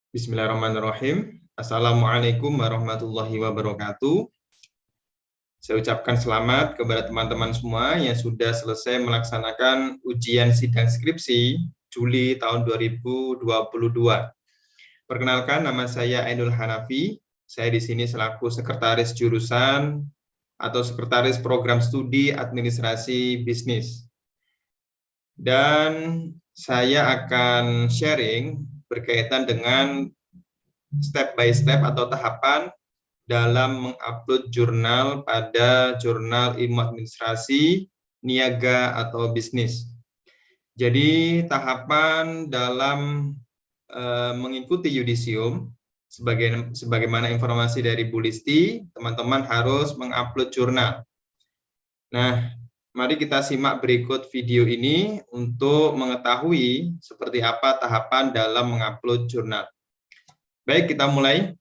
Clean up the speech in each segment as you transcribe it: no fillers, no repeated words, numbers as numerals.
Bismillahirrahmanirrahim. Assalamualaikum warahmatullahi wabarakatuh. Saya ucapkan selamat kepada teman-teman semua yang sudah selesai melaksanakan ujian sidang skripsi Juli tahun 2022. Perkenalkan, nama saya Ainul Hanafi. Saya di sini selaku sekretaris jurusan atau sekretaris program studi administrasi bisnis. Dan saya akan sharing berkaitan dengan step by step atau tahapan dalam mengupload jurnal pada jurnal ilmu administrasi, niaga, atau bisnis. Jadi tahapan dalam mengikuti yudisium, sebagaimana informasi dari Bu Listi, teman-teman harus mengupload jurnal. Nah, mari kita simak berikut video ini untuk mengetahui seperti apa tahapan dalam mengupload jurnal. Baik, kita mulai.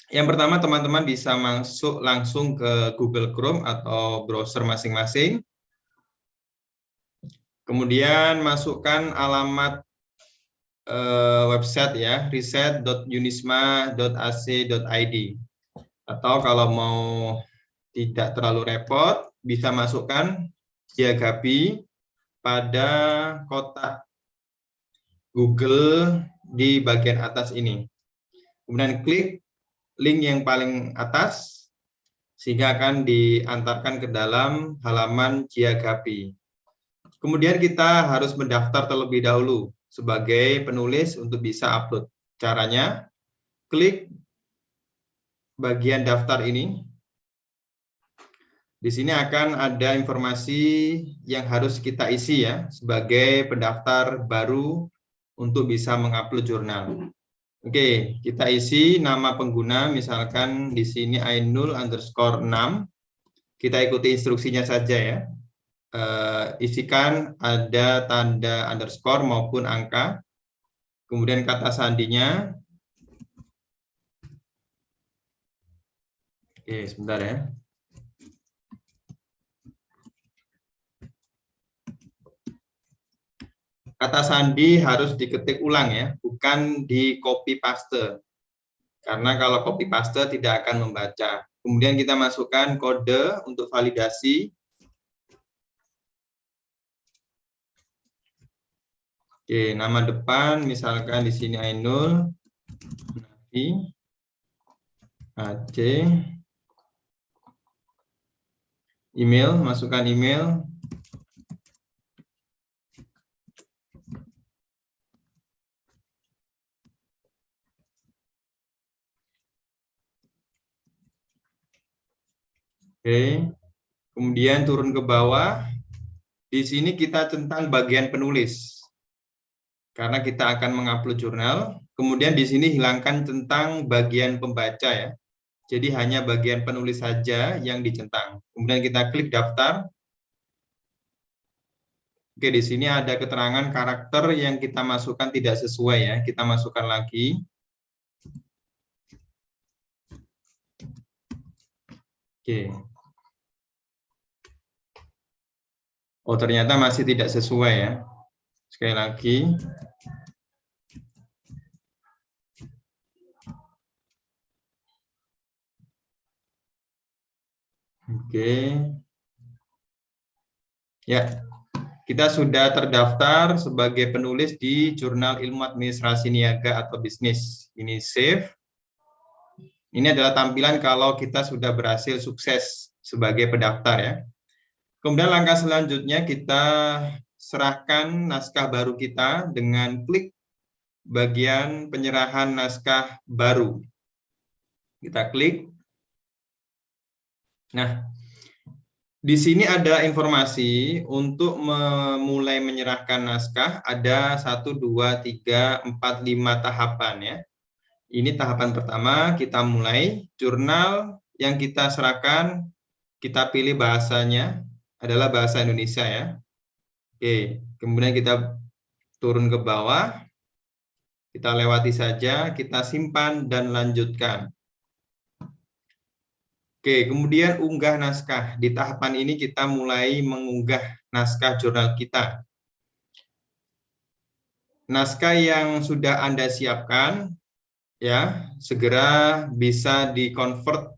Yang pertama, teman-teman bisa masuk langsung ke Google Chrome atau browser masing-masing. Kemudian masukkan alamat website ya, riset.unisma.ac.id. Atau kalau mau tidak terlalu repot, bisa masukkan Giagabi pada kotak Google di bagian atas ini. Kemudian klik link yang paling atas, sehingga akan diantarkan ke dalam halaman Giagabi. Kemudian kita harus mendaftar terlebih dahulu sebagai penulis untuk bisa upload. Caranya, klik bagian daftar ini. Di sini akan ada informasi yang harus kita isi ya, sebagai pendaftar baru untuk bisa mengupload jurnal. Oke, kita isi nama pengguna, misalkan di sini Ainul_6. Kita ikuti instruksinya saja ya. Isikan ada tanda underscore maupun angka. Kemudian kata sandinya. Oke, sebentar ya. Kata sandi harus diketik ulang ya, bukan di copy paste. Karena kalau copy paste tidak akan membaca. Kemudian kita masukkan kode untuk validasi. Oke, nama depan misalkan di sini Ainul, Nafi, Aceh. Email, masukkan email. Oke, kemudian turun ke bawah. Di sini kita centang bagian penulis, karena kita akan mengupload jurnal. Kemudian di sini hilangkan centang bagian pembaca ya. Jadi hanya bagian penulis saja yang dicentang. Kemudian kita klik daftar. Oke, di sini ada keterangan karakter yang kita masukkan tidak sesuai ya. Kita masukkan lagi. Oke. Oh, ternyata masih tidak sesuai ya. Sekali lagi. Oke. Ya, kita sudah terdaftar sebagai penulis di Jurnal Ilmu Administrasi Niaga atau Bisnis. Ini save. Ini adalah tampilan kalau kita sudah berhasil sukses sebagai pendaftar ya. Kemudian langkah selanjutnya kita serahkan naskah baru kita dengan klik bagian penyerahan naskah baru. Kita klik. Nah, di sini ada informasi untuk memulai menyerahkan naskah ada 1, 2, 3, 4, 5 tahapan ya. Ini tahapan pertama, kita mulai. Jurnal yang kita serahkan, kita pilih bahasanya adalah bahasa Indonesia ya. Oke, kemudian kita turun ke bawah. Kita lewati saja, kita simpan dan lanjutkan. Oke, kemudian unggah naskah. Di tahapan ini kita mulai mengunggah naskah jurnal kita. Naskah yang sudah Anda siapkan, ya segera bisa di-convert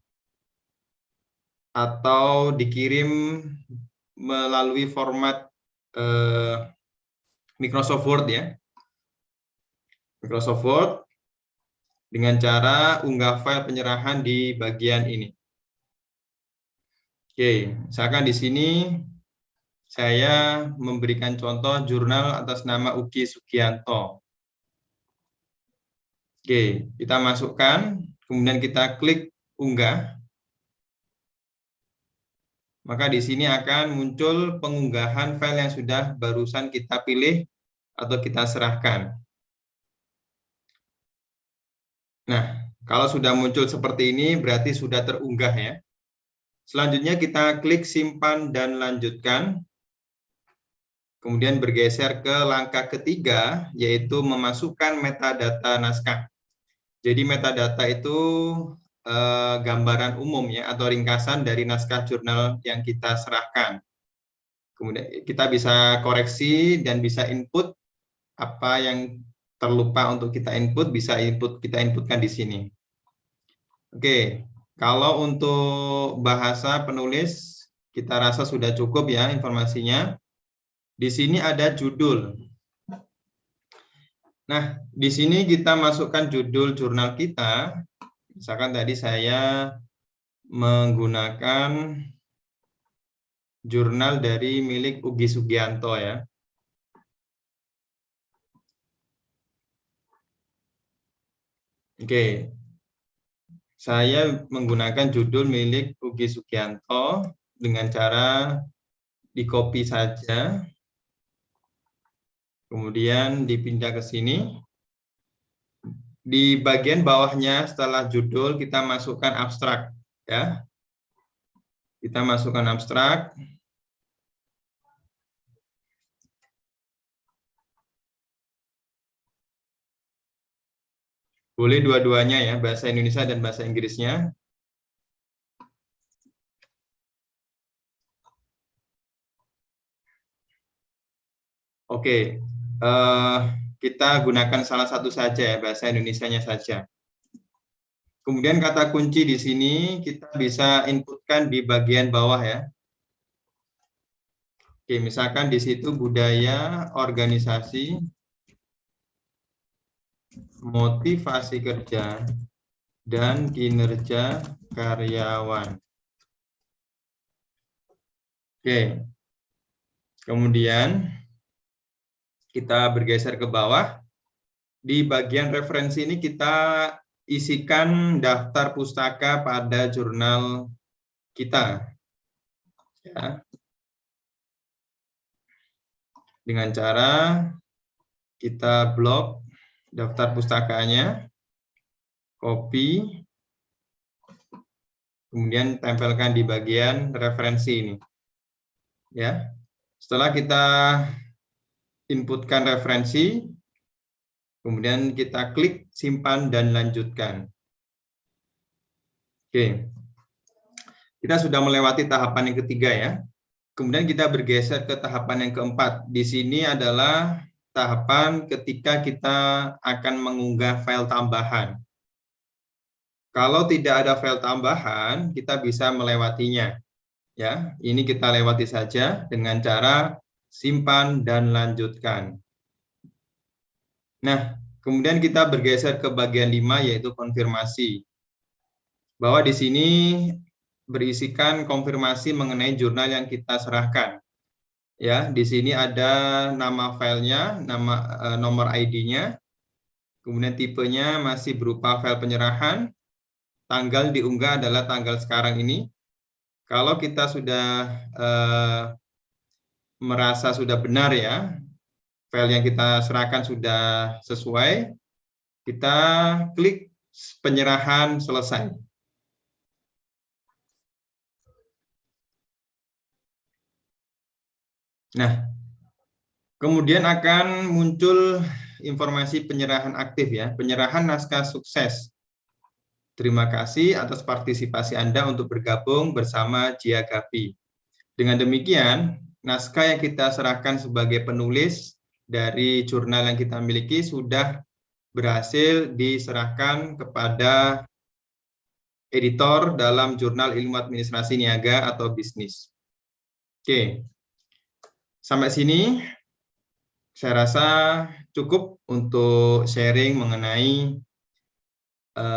atau dikirim melalui format Microsoft Word ya. Microsoft Word dengan cara unggah file penyerahan di bagian ini. Oke, misalkan di sini saya memberikan contoh jurnal atas nama Ugi Sugianto. Oke, kita masukkan, kemudian kita klik unggah. Maka di sini akan muncul pengunggahan file yang sudah barusan kita pilih atau kita serahkan. Nah, kalau sudah muncul seperti ini berarti sudah terunggah ya. Selanjutnya kita klik simpan dan lanjutkan. Kemudian bergeser ke langkah ketiga, yaitu memasukkan metadata naskah. Jadi metadata itu gambaran umum ya atau ringkasan dari naskah jurnal yang kita serahkan. Kemudian kita bisa koreksi dan bisa input apa yang terlupa untuk kita input, kita inputkan di sini. Oke, kalau untuk bahasa penulis kita rasa sudah cukup ya informasinya. Di sini ada judul. Nah, di sini kita masukkan judul jurnal kita. Misalkan tadi saya menggunakan jurnal dari milik Ugi Sugianto ya. Oke. Saya menggunakan judul milik Ugi Sugianto dengan cara di-copy saja. Kemudian dipindah ke sini. Di bagian bawahnya setelah judul kita masukkan abstrak ya. Kita masukkan abstrak. Boleh dua-duanya ya, bahasa Indonesia dan bahasa Inggrisnya. Oke, kita gunakan salah satu saja ya, bahasa Indonesianya saja. Kemudian kata kunci di sini kita bisa inputkan di bagian bawah ya. Oke, misalkan di situ budaya, organisasi, motivasi kerja, dan kinerja karyawan. Oke, kemudian kita bergeser ke bawah. Di bagian referensi ini kita isikan daftar pustaka pada jurnal kita. Ya. Dengan cara kita blok daftar pustakanya, copy, kemudian tempelkan di bagian referensi ini. Ya. Setelah kita inputkan referensi, kemudian kita klik simpan dan lanjutkan. Oke. Kita sudah melewati tahapan yang ketiga ya. Kemudian kita bergeser ke tahapan yang keempat. Di sini adalah tahapan ketika kita akan mengunggah file tambahan. Kalau tidak ada file tambahan, kita bisa melewatinya. Ya, ini kita lewati saja dengan cara simpan dan lanjutkan. Nah, kemudian kita bergeser ke bagian 5 yaitu konfirmasi. Bahwa di sini berisikan konfirmasi mengenai jurnal yang kita serahkan. Ya, di sini ada nama filenya, nomor ID-nya, kemudian tipenya masih berupa file penyerahan, tanggal diunggah adalah tanggal sekarang ini. Kalau kita sudah merasa sudah benar ya, file yang kita serahkan sudah sesuai, kita klik penyerahan selesai. Nah, kemudian akan muncul informasi penyerahan aktif ya, penyerahan naskah sukses. Terima kasih atas partisipasi Anda untuk bergabung bersama Jiagapi. Dengan demikian, naskah yang kita serahkan sebagai penulis dari jurnal yang kita miliki sudah berhasil diserahkan kepada editor dalam jurnal ilmu administrasi niaga atau bisnis. Oke, sampai sini saya rasa cukup untuk sharing mengenai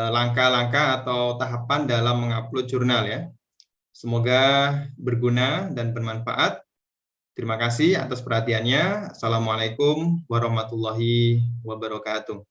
langkah-langkah atau tahapan dalam mengupload jurnal ya. Semoga berguna dan bermanfaat. Terima kasih atas perhatiannya. Assalamualaikum warahmatullahi wabarakatuh.